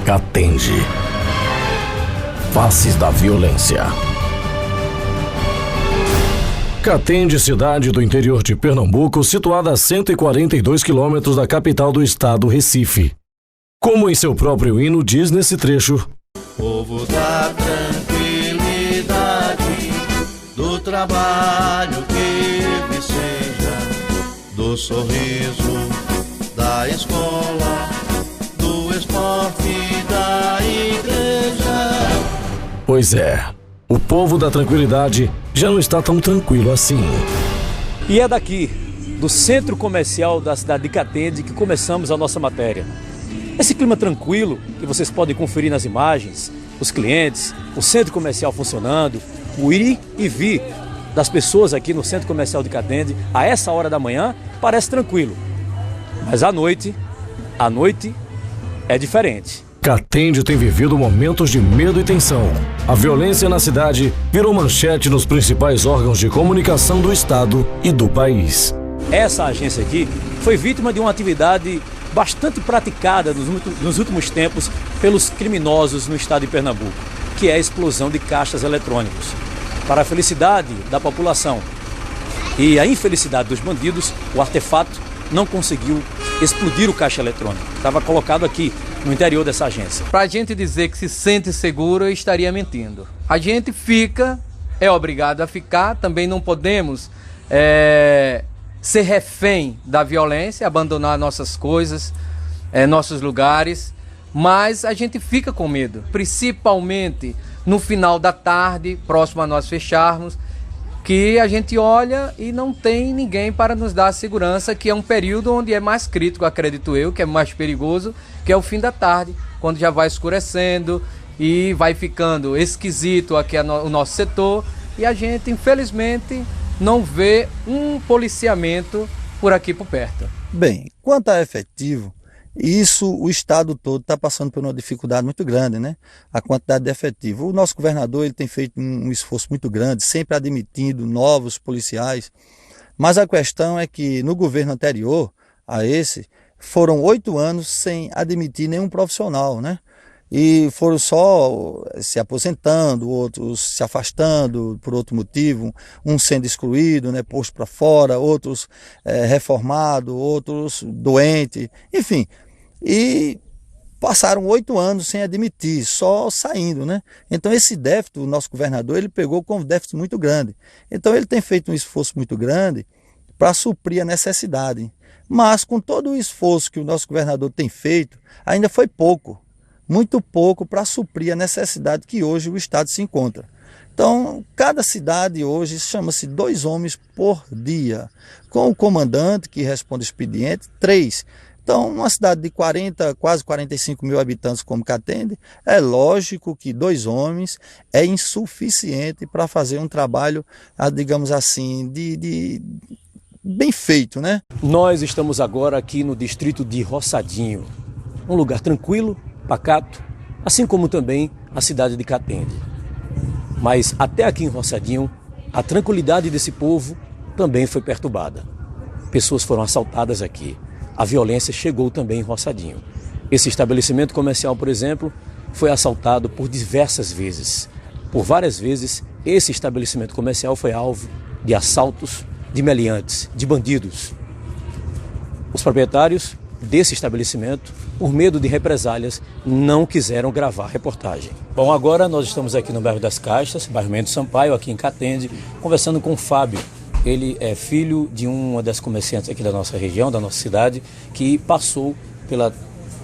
Catende. Faces da violência. Catende, cidade do interior de Pernambuco, situada a 142 quilômetros da capital do estado, Recife. Como em seu próprio hino diz nesse trecho: povo da tranquilidade, do trabalho que viceja, do sorriso, da escola, do esporte e da igreja. Pois é, o povo da tranquilidade já não está tão tranquilo assim. E é daqui, do centro comercial da cidade de Catende, que começamos a nossa matéria. Esse clima tranquilo, que vocês podem conferir nas imagens, os clientes, o centro comercial funcionando, o ir e vir das pessoas aqui no centro comercial de Catende, a essa hora da manhã, parece tranquilo. Mas à noite é diferente. Catende tem vivido momentos de medo e tensão. A violência na cidade virou manchete nos principais órgãos de comunicação do estado e do país. Essa agência aqui foi vítima de uma atividade bastante praticada nos últimos tempos pelos criminosos no estado de Pernambuco, que é a explosão de caixas eletrônicos. Para a felicidade da população e a infelicidade dos bandidos, o artefato não conseguiu explodir o caixa eletrônico. Estava colocado aqui no interior dessa agência. Para a gente dizer que se sente seguro, eu estaria mentindo. A gente é obrigado a ficar, também não podemos ser refém da violência, abandonar nossas coisas, nossos lugares, mas a gente fica com medo, principalmente no final da tarde, próximo a nós fecharmos, que a gente olha e não tem ninguém para nos dar a segurança, que é um período onde é mais crítico, acredito eu, que é mais perigoso, que é o fim da tarde, quando já vai escurecendo e vai ficando esquisito aqui o nosso setor, e a gente, infelizmente, não vê um policiamento por aqui por perto. Bem, quanto a efetivo, isso o estado todo está passando por uma dificuldade muito grande, né? A quantidade de efetivo. O nosso governador ele tem feito um esforço muito grande, sempre admitindo novos policiais, mas a questão é que no governo anterior a esse, foram 8 anos sem admitir nenhum profissional, né? E foram só se aposentando, outros se afastando por outro motivo, um sendo excluído, né, posto para fora, outros reformados, outros doentes, enfim. E passaram 8 anos sem admitir, só saindo, né? Então esse déficit, o nosso governador, ele pegou com um déficit muito grande. Então ele tem feito um esforço muito grande para suprir a necessidade. Mas com todo o esforço que o nosso governador tem feito, ainda foi pouco. Muito pouco para suprir a necessidade que hoje o estado se encontra. Então, cada cidade hoje chama-se 2 homens por dia, com o comandante que responde o expediente, 3. Então, uma cidade de 40, quase 45 mil habitantes como Catende, é lógico que 2 homens é insuficiente para fazer um trabalho, digamos assim, bem feito, né? Nós estamos agora aqui no distrito de Roçadinho, um lugar tranquilo, pacato, assim como também a cidade de Catende. Mas até aqui em Roçadinho, a tranquilidade desse povo também foi perturbada. Pessoas foram assaltadas aqui. A violência chegou também em Roçadinho. Esse estabelecimento comercial, por exemplo, foi assaltado por diversas vezes. Por várias vezes, esse estabelecimento comercial foi alvo de assaltos, de meliantes, de bandidos. Os proprietários desse estabelecimento, por medo de represálias, não quiseram gravar a reportagem. Bom, agora nós estamos aqui no bairro das Caixas, bairro Mendes Sampaio, aqui em Catende, conversando com o Fábio. Ele é filho de uma das comerciantes aqui da nossa região, da nossa cidade, que passou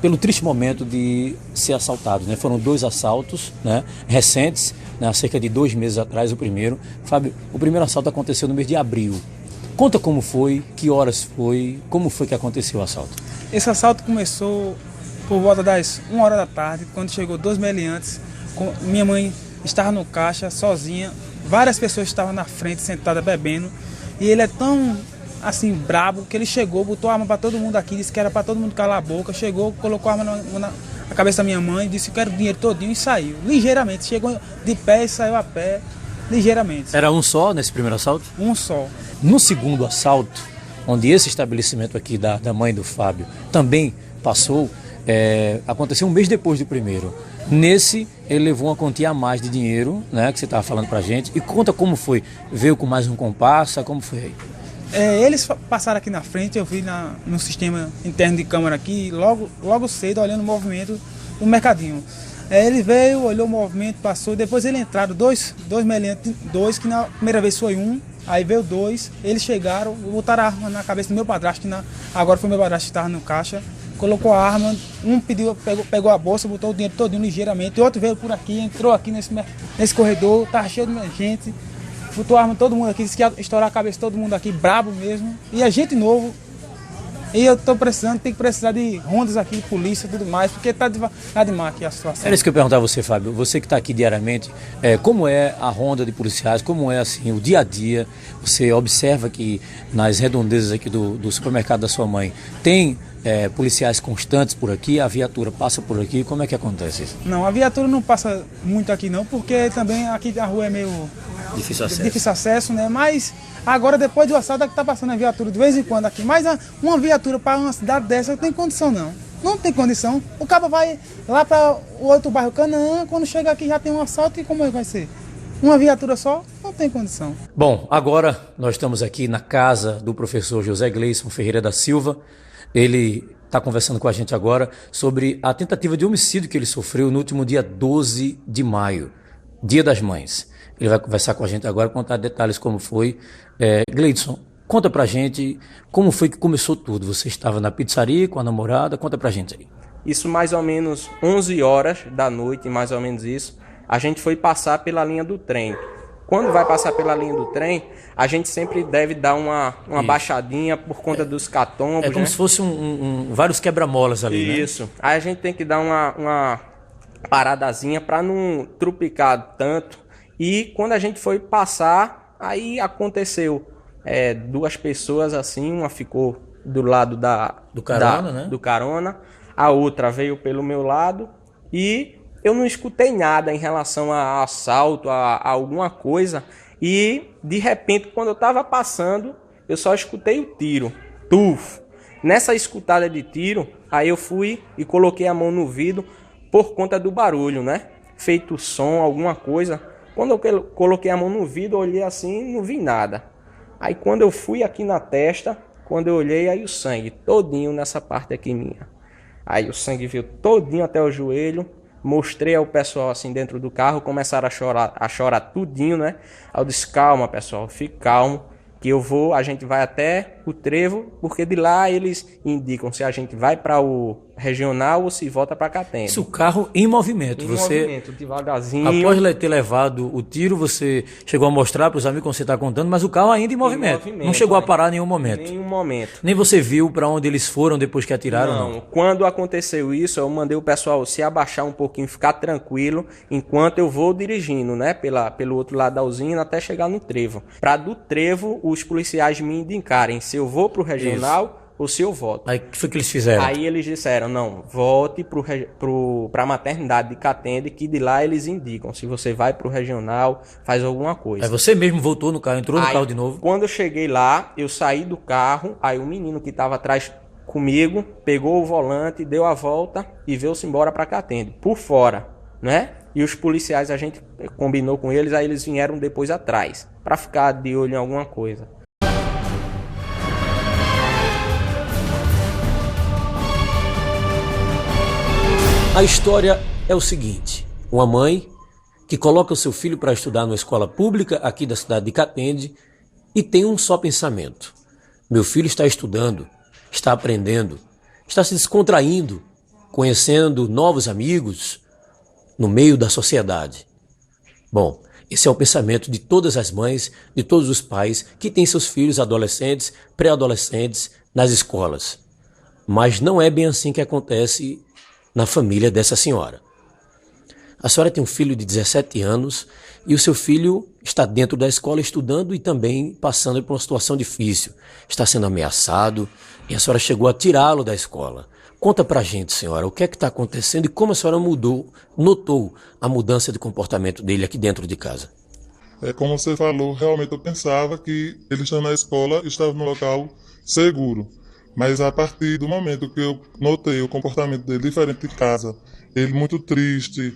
pelo triste momento de ser assaltado, né? Foram 2 assaltos, né, recentes, né, há cerca de 2 meses atrás, o primeiro. Fábio, o primeiro assalto aconteceu no mês de abril. Conta como foi, que horas foi, como foi que aconteceu o assalto? Esse assalto começou por volta das 1 hora da tarde, quando chegou 2 meliantes. Minha mãe estava no caixa, sozinha, várias pessoas estavam na frente, sentadas, bebendo. E ele é tão, assim, brabo, que ele chegou, botou a arma para todo mundo aqui, disse que era para todo mundo calar a boca. Chegou, colocou a arma na cabeça da minha mãe, disse que era o dinheiro todinho e saiu. Ligeiramente, chegou de pé e saiu a pé, ligeiramente. Era um só nesse primeiro assalto? Um só. No segundo assalto, onde esse estabelecimento aqui da mãe do Fábio também passou, aconteceu um mês depois do primeiro. Nesse, ele levou uma quantia a mais de dinheiro, né, que você estava falando pra gente. E conta como foi. Veio com mais um comparsa, como foi aí? Eles passaram aqui na frente, eu vi no sistema interno de câmera aqui, logo cedo, olhando o movimento do mercadinho. Ele veio, olhou o movimento, passou, depois eles entraram, dois meliantes, que na primeira vez foi um, aí veio dois, eles chegaram, botaram a arma na cabeça do meu padrasto, agora foi meu padrasto que estava no caixa, colocou a arma, um pegou a bolsa, botou o dinheiro todinho ligeiramente, o outro veio por aqui, entrou aqui nesse corredor, estava cheio de gente, botou a arma todo mundo aqui, disse que ia estourar a cabeça de todo mundo aqui, brabo mesmo, e a gente novo. E eu tô precisando, tem que precisar de rondas aqui, de polícia e tudo mais, porque tá demais aqui a situação. Era isso que eu ia perguntar a você, Fábio. Você que está aqui diariamente, como é a ronda de policiais, como é assim o dia a dia? Você observa que nas redondezas aqui do supermercado da sua mãe tem policiais constantes por aqui, a viatura passa por aqui, como é que acontece isso? Não, a viatura não passa muito aqui não, porque também aqui a rua é meio difícil acesso, né? Mas agora depois do assalto é que tá passando a viatura de vez em quando aqui, mas uma viatura para uma cidade dessa não tem condição não. Não tem condição. O cabo vai lá para o outro bairro Canaã, quando chega aqui já tem um assalto e como é que vai ser? Uma viatura só? Não tem condição. Bom, agora nós estamos aqui na casa do professor José Gleison Ferreira da Silva. Ele está conversando com a gente agora sobre a tentativa de homicídio que ele sofreu no último dia 12 de maio, Dia das Mães. Ele vai conversar com a gente agora, contar detalhes como foi. Gleison, conta pra gente como foi que começou tudo. Você estava na pizzaria com a namorada, conta pra gente aí. Isso mais ou menos 11 horas da noite, mais ou menos isso, a gente foi passar pela linha do trem. Quando vai passar pela linha do trem, a gente sempre deve dar uma baixadinha por conta dos catombos. É como se fosse vários quebra-molas ali, né? Isso. Aí a gente tem que dar uma paradazinha para não trupicar tanto. E quando a gente foi passar, aí aconteceu duas pessoas assim, uma ficou do lado do carona, né? Do carona, a outra veio pelo meu lado e eu não escutei nada em relação a assalto, a alguma coisa. E, de repente, quando eu estava passando, eu só escutei o tiro. Tuf! Nessa escutada de tiro, aí eu fui e coloquei a mão no vidro por conta do barulho, né? Feito som, alguma coisa. Quando eu coloquei a mão no vidro, eu olhei assim, não vi nada. Aí, quando eu fui aqui na testa, quando eu olhei, aí o sangue todinho nessa parte aqui minha. Aí o sangue veio todinho até o joelho. Mostrei ao pessoal assim dentro do carro, começaram a chorar tudinho, né? Aí eu disse, calma pessoal, fique calmo, que a gente vai até o trevo, porque de lá eles indicam se a gente vai para o regional ou se volta para Catende. Isso, o carro em movimento. Movimento, devagarzinho. Após ter levado o tiro, você chegou a mostrar para os amigos como você está contando, mas o carro ainda em movimento. Não chegou a parar em nenhum momento. Nenhum momento. Nem você viu para onde eles foram depois que atiraram? Não. Quando aconteceu isso, eu mandei o pessoal se abaixar um pouquinho, ficar tranquilo, enquanto eu vou dirigindo, né? Pelo outro lado da usina até chegar no trevo. Para do trevo, os policiais me indicarem se eu vou para o regional ou se eu volto. Aí o que foi que eles fizeram? Aí eles disseram, não, volte para a maternidade de Catende, que de lá eles indicam se você vai para o regional, faz alguma coisa. Aí você mesmo voltou no carro, entrou no carro de novo? Quando eu cheguei lá, eu saí do carro, aí o menino que estava atrás comigo pegou o volante, deu a volta e veio-se embora para Catende, por fora, né? E os policiais, a gente combinou com eles, aí eles vieram depois atrás, para ficar de olho em alguma coisa. A história é o seguinte: uma mãe que coloca o seu filho para estudar numa escola pública aqui da cidade de Catende e tem um só pensamento: meu filho está estudando, está aprendendo, está se descontraindo, conhecendo novos amigos no meio da sociedade. Bom, esse é o pensamento de todas as mães, de todos os pais que têm seus filhos adolescentes, pré-adolescentes nas escolas. Mas não é bem assim que acontece na família dessa senhora. A senhora tem um filho de 17 anos e o seu filho está dentro da escola estudando e também passando por uma situação difícil. Está sendo ameaçado e a senhora chegou a tirá-lo da escola. Conta pra gente, senhora, o que é que está acontecendo e como a senhora notou a mudança de comportamento dele aqui dentro de casa. Como você falou, realmente eu pensava que ele estava na escola, estava num local seguro. Mas a partir do momento que eu notei o comportamento dele diferente de casa, ele muito triste,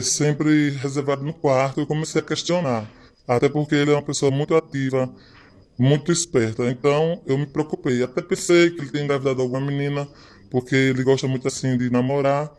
sempre reservado no quarto, eu comecei a questionar. Até porque ele é uma pessoa muito ativa, muito esperta. Então eu me preocupei. Até pensei que ele tinha engravidado alguma menina, porque ele gosta muito assim de namorar.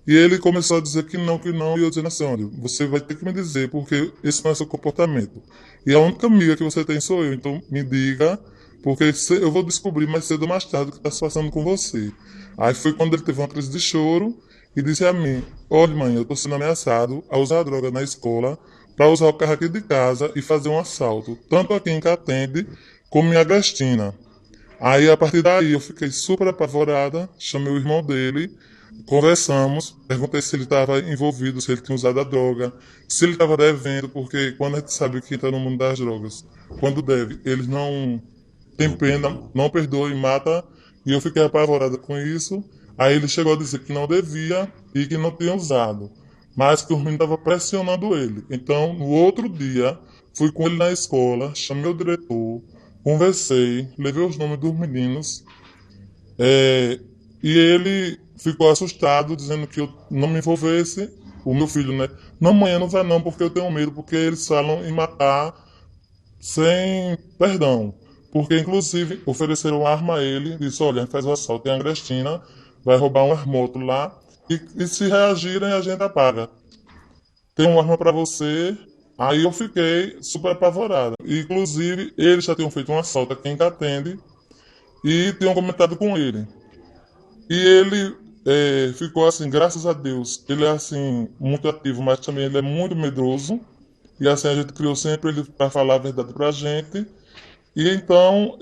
E ele começou a dizer que não, e eu dizendo assim, olha, você vai ter que me dizer, porque esse não é seu comportamento. E a única amiga que você tem sou eu, então me diga, porque eu vou descobrir mais cedo ou mais tarde o que está se passando com você. Aí foi quando ele teve uma crise de choro e disse a mim, olha mãe, eu estou sendo ameaçado a usar droga na escola para usar o carro aqui de casa e fazer um assalto, tanto aqui em Catende como em Agrestina. Aí a partir daí eu fiquei super apavorada, chamei o irmão dele, conversamos, perguntei se ele estava envolvido, se ele tinha usado a droga, se ele estava devendo, porque quando a gente sabe que entra no mundo das drogas, quando deve, eles não têm pena, não perdoam e mata, e eu fiquei apavorada com isso. Aí ele chegou a dizer que não devia e que não tinha usado, mas que o menino estava pressionando ele. Então, no outro dia, fui com ele na escola, chamei o diretor, conversei, levei os nomes dos meninos, e ele ficou assustado, dizendo que eu não me envolvesse, o meu filho, né? Não, mãe, não vai não, porque eu tenho medo, porque eles falam em matar sem perdão. Porque, inclusive, ofereceram arma a ele, disse, olha, faz o assalto em Agrestina, vai roubar um armoto lá, e se reagirem, a gente apaga. Tem uma arma para você. Aí eu fiquei super apavorada. Inclusive, eles já tinham feito um assalto aqui em Catende e tinham comentado com ele. E ele ficou assim, graças a Deus, ele é assim, muito ativo, mas também ele é muito medroso. E assim a gente criou sempre ele para falar a verdade pra gente. E então,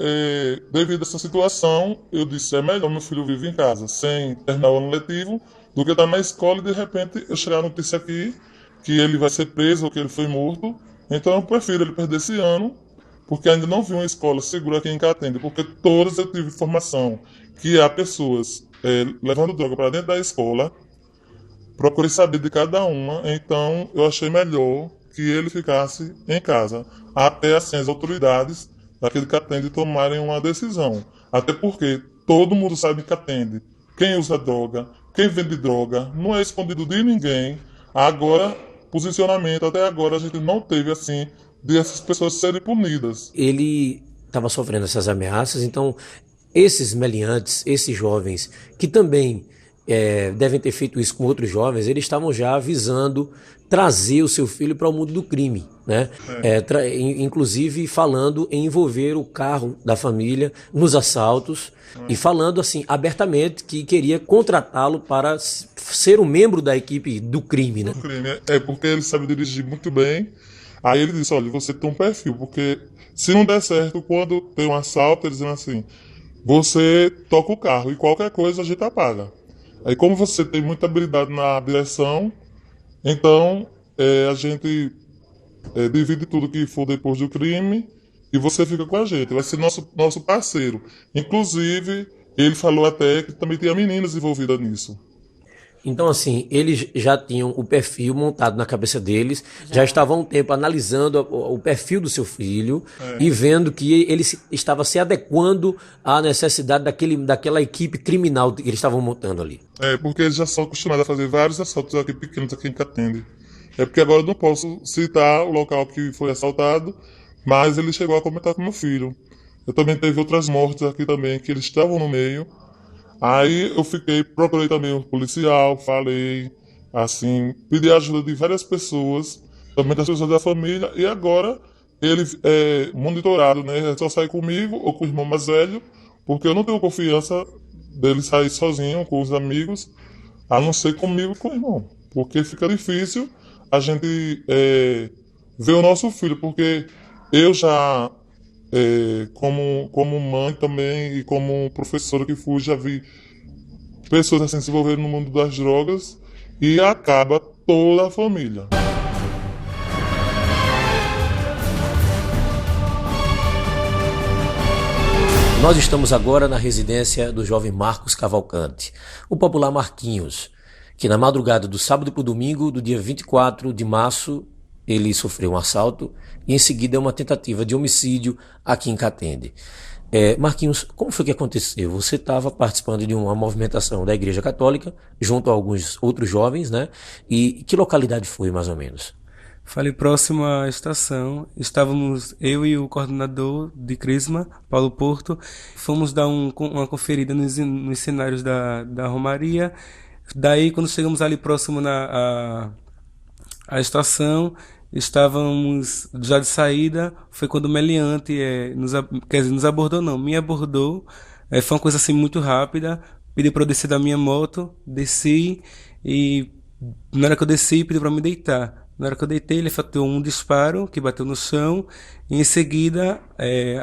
devido a essa situação, eu disse, é melhor meu filho viver em casa, sem terminar o ano letivo, do que estar na escola e de repente eu chegar a notícia aqui que ele vai ser preso ou que ele foi morto. Então eu prefiro ele perder esse ano, porque ainda não vi uma escola segura aqui em Catende, porque todas eu tive informação que há pessoas levando droga para dentro da escola. Procurei saber de cada uma, então eu achei melhor que ele ficasse em casa, até assim as autoridades daqui de Catende tomarem uma decisão. Até porque todo mundo sabe em Catende quem usa droga, quem vende droga, não é escondido de ninguém. Agora, posicionamento, até agora a gente não teve assim dessas pessoas serem punidas. Ele estava sofrendo essas ameaças, então esses meliantes, esses jovens que também devem ter feito isso com outros jovens, eles estavam já avisando trazer o seu filho para o mundo do crime, né? Inclusive falando em envolver o carro da família nos assaltos e falando assim abertamente que queria contratá-lo para ser um membro da equipe do crime, né? Do crime, porque ele sabe dirigir muito bem. Aí ele disse, olha, você tem um perfil, porque se não der certo, quando tem um assalto, eles dizem assim, você toca o carro e qualquer coisa a gente apaga. Aí como você tem muita habilidade na direção, então a gente divide tudo que for depois do crime e você fica com a gente, vai ser nosso parceiro. Inclusive, ele falou até que também tinha meninas envolvidas nisso. Então, assim, eles já tinham o perfil montado na cabeça deles, já estavam há um tempo analisando o perfil do seu filho e vendo que ele estava se adequando à necessidade daquela equipe criminal que eles estavam montando ali. Porque eles já são acostumados a fazer vários assaltos aqui pequenos aqui em Catende. Porque agora eu não posso citar o local que foi assaltado, mas ele chegou a comentar com meu filho. Eu também teve outras mortes aqui também, que eles estavam no meio. Aí eu procurei também um policial, falei, assim, pedi ajuda de várias pessoas, também das pessoas da família, e agora ele é monitorado, né? É só sair comigo ou com o irmão mais velho, porque eu não tenho confiança dele sair sozinho com os amigos, a não ser comigo e com o irmão. Porque fica difícil a gente ver o nosso filho, porque eu já... como mãe também e como professora que fui, já vi pessoas assim se envolverem no mundo das drogas e acaba toda a família. Nós estamos agora na residência do jovem Marcos Cavalcante, o popular Marquinhos, que na madrugada do sábado para o domingo, do dia 24 de março, ele sofreu um assalto e em seguida uma tentativa de homicídio aqui em Catende. Marquinhos, como foi que aconteceu? Você estava participando de uma movimentação da Igreja Católica, junto a alguns outros jovens, né? E que localidade foi, mais ou menos? Falei próximo à estação, estávamos eu e o coordenador de Crisma, Paulo Porto, fomos dar uma conferida nos cenários da Romaria. Daí, quando chegamos ali próximo à estação, estávamos já de saída, foi quando o meliante nos abordou não, me abordou, foi uma coisa assim muito rápida, pediu para eu descer da minha moto, desci e na hora que eu desci pediu para me deitar. Na hora que eu deitei, ele efetuou um disparo que bateu no chão e em seguida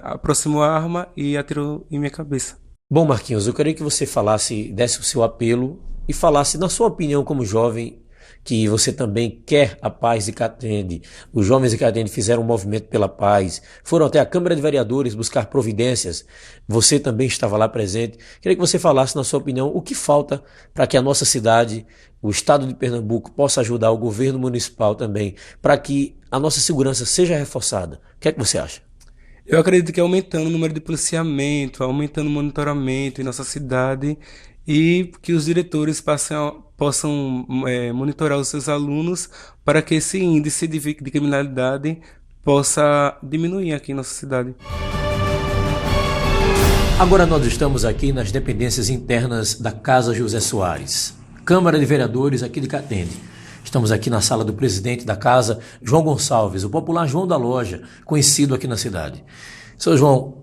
aproximou a arma e atirou em minha cabeça. Bom, Marquinhos, eu queria que você desse o seu apelo e falasse, na sua opinião como jovem, que você também quer a paz de Catende. Os jovens de Catende fizeram um movimento pela paz, foram até a Câmara de Vereadores buscar providências. Você também estava lá presente. Queria que você falasse, na sua opinião, o que falta para que a nossa cidade, o estado de Pernambuco, possa ajudar o governo municipal também, para que a nossa segurança seja reforçada. O que é que você acha? Eu acredito que aumentando o número de policiamento, aumentando o monitoramento em nossa cidade e que os diretores possam monitorar os seus alunos para que esse índice de criminalidade possa diminuir aqui em nossa cidade. Agora nós estamos aqui nas dependências internas da Casa José Soares, Câmara de Vereadores aqui de Catende. Estamos aqui na sala do presidente da casa, João Gonçalves, o popular João da Loja, conhecido aqui na cidade. Seu João,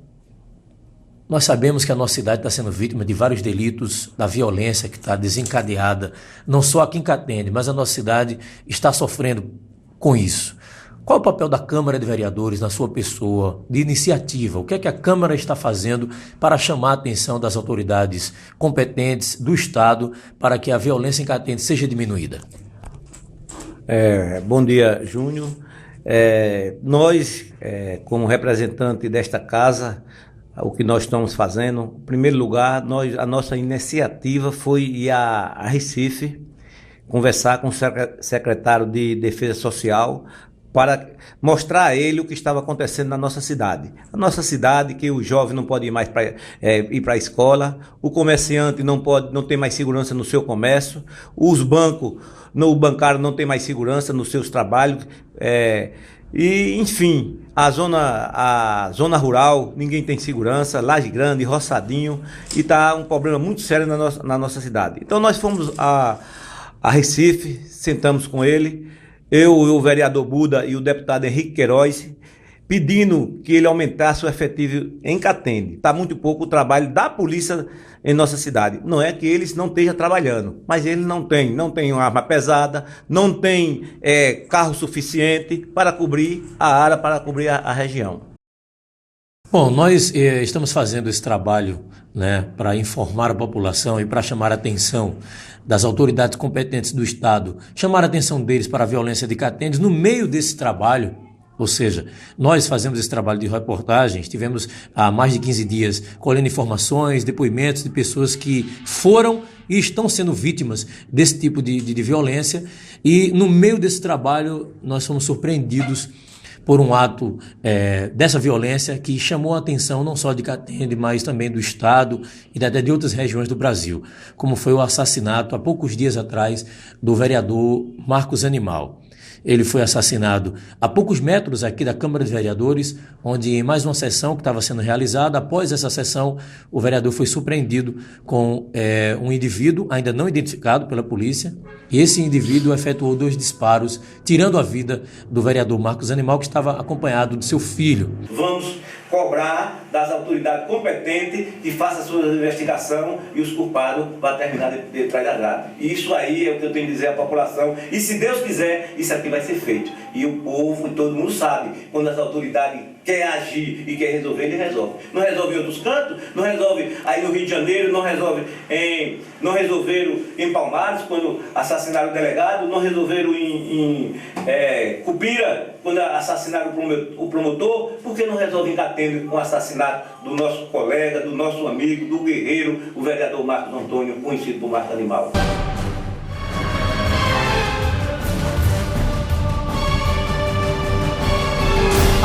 nós sabemos que a nossa cidade está sendo vítima de vários delitos, da violência que está desencadeada, não só aqui em Catende, mas a nossa cidade está sofrendo com isso. Qual é o papel da Câmara de Vereadores na sua pessoa, de iniciativa? O que é que a Câmara está fazendo para chamar a atenção das autoridades competentes do Estado para que a violência em Catende seja diminuída? Bom dia, Júnior. Nós, como representante desta casa, o que nós estamos fazendo, em primeiro lugar, a nossa iniciativa foi ir a Recife, conversar com o secretário de Defesa Social, para mostrar a ele o que estava acontecendo na nossa cidade. A nossa cidade, que o jovem não pode ir mais ir para a escola, o comerciante não tem mais segurança no seu comércio, os bancos, o bancário não tem mais segurança nos seus trabalhos, e enfim, a zona rural, ninguém tem segurança, Laje Grande, Roçadinho, e está um problema muito sério na nossa cidade. Então nós fomos a Recife, sentamos com ele, eu, o vereador Buda e o deputado Henrique Queiroz, pedindo que ele aumentasse o efetivo em Catende. Está muito pouco o trabalho da polícia em nossa cidade. Não é que eles não estejam trabalhando, mas eles não têm uma arma pesada, não tem carro suficiente para cobrir a área, para cobrir a região. Bom, nós estamos fazendo esse trabalho, né, para informar a população e para chamar a atenção das autoridades competentes do Estado, chamar a atenção deles para a violência de Catende. No meio desse trabalho, ou seja, nós fazemos esse trabalho de reportagem, estivemos há mais de 15 dias colhendo informações, depoimentos de pessoas que foram e estão sendo vítimas desse tipo de violência, e no meio desse trabalho nós fomos surpreendidos por um ato dessa violência que chamou a atenção não só de Catende, mas também do Estado e até de outras regiões do Brasil, como foi o assassinato há poucos dias atrás do vereador Marcos Animal. Ele foi assassinado a poucos metros aqui da Câmara de Vereadores, onde em mais uma sessão que estava sendo realizada, após essa sessão, o vereador foi surpreendido com um indivíduo ainda não identificado pela polícia, e esse indivíduo efetuou 2 disparos, tirando a vida do vereador Marcos Animal, que estava acompanhado de seu filho. Vamos cobrar das autoridades competentes que façam a sua investigação e os culpados para terminar de trás da grade. E isso aí é o que eu tenho a dizer à população. E se Deus quiser, isso aqui vai ser feito. E o povo, todo mundo sabe, quando as autoridades querem agir e querem resolver, ele resolve. Não resolve em outros cantos, não resolve aí no Rio de Janeiro, não resolveram em Palmares, quando assassinaram o delegado, não resolveram em Cupira, quando assassinaram o promotor, por que não resolve em Catende com o assassinato do nosso colega, do nosso amigo, do guerreiro, o vereador Marcos Antônio, conhecido por Marcos Animal?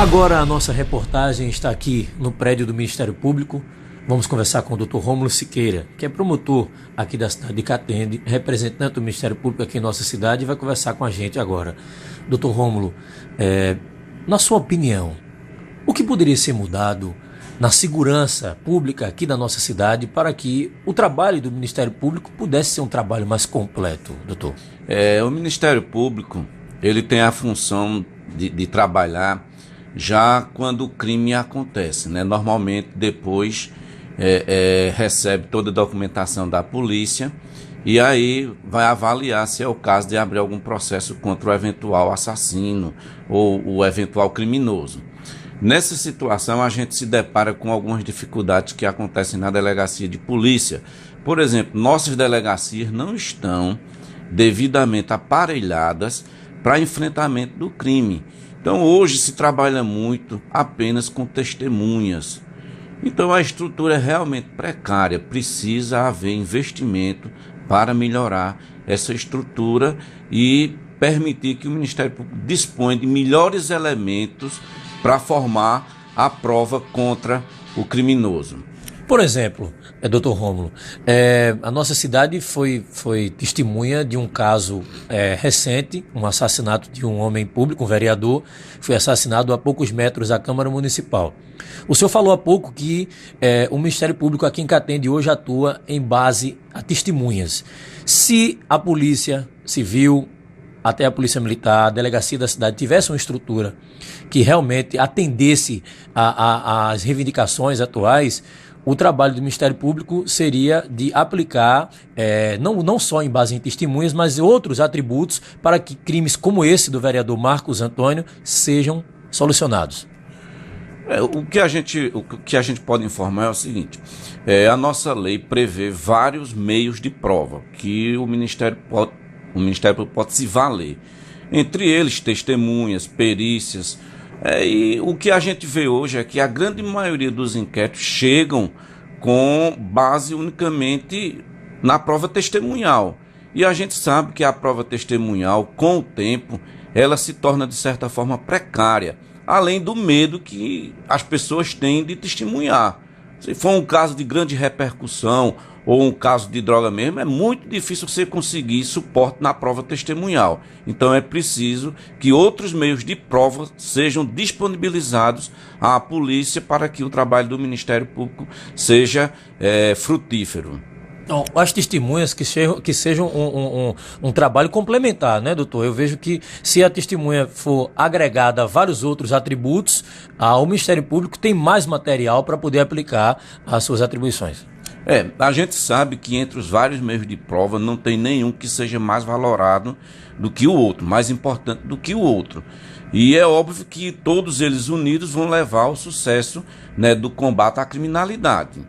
Agora a nossa reportagem está aqui no prédio do Ministério Público. Vamos conversar com o Dr. Rômulo Siqueira, que é promotor aqui da cidade de Catende, representante do Ministério Público aqui em nossa cidade, e vai conversar com a gente agora. Dr. Rômulo, na sua opinião, o que poderia ser mudado na segurança pública aqui da nossa cidade para que o trabalho do Ministério Público pudesse ser um trabalho mais completo, doutor? O Ministério Público, ele tem a função de trabalhar já quando o crime acontece, né? Normalmente depois recebe toda a documentação da polícia e aí vai avaliar se é o caso de abrir algum processo contra o eventual assassino ou o eventual criminoso. Nessa situação a gente se depara com algumas dificuldades que acontecem na delegacia de polícia. Por exemplo, nossas delegacias não estão devidamente aparelhadas para enfrentamento do crime. Então hoje se trabalha muito apenas com testemunhas. Então a estrutura é realmente precária, precisa haver investimento para melhorar essa estrutura e permitir que o Ministério Público disponha de melhores elementos para formar a prova contra o criminoso. Por exemplo, Dr. Rômulo, a nossa cidade foi testemunha de um caso recente, um assassinato de um homem público, um vereador, foi assassinado a poucos metros da Câmara Municipal. O senhor falou há pouco que o Ministério Público aqui em Catende hoje atua em base a testemunhas. Se a Polícia Civil, até a Polícia Militar, a delegacia da cidade tivesse uma estrutura que realmente atendesse às reivindicações atuais, o trabalho do Ministério Público seria de aplicar, não só em base em testemunhas, mas outros atributos para que crimes como esse do vereador Marcos Antônio sejam solucionados. O que a gente pode informar é o seguinte: a nossa lei prevê vários meios de prova que o Ministério Público pode se valer. Entre eles, testemunhas, perícias. E o que a gente vê hoje é que a grande maioria dos inquéritos chegam com base unicamente na prova testemunhal. E a gente sabe que a prova testemunhal, com o tempo, ela se torna de certa forma precária, além do medo que as pessoas têm de testemunhar. Se for um caso de grande repercussão ou um caso de droga mesmo, é muito difícil você conseguir suporte na prova testemunhal. Então é preciso que outros meios de prova sejam disponibilizados à polícia para que o trabalho do Ministério Público seja frutífero. Então, as testemunhas que sejam um trabalho complementar, né, doutor? Eu vejo que se a testemunha for agregada a vários outros atributos, o Ministério Público tem mais material para poder aplicar as suas atribuições. A gente sabe que entre os vários meios de prova não tem nenhum que seja mais valorado do que o outro, mais importante do que o outro. E é óbvio que todos eles unidos vão levar ao sucesso, né, do combate à criminalidade.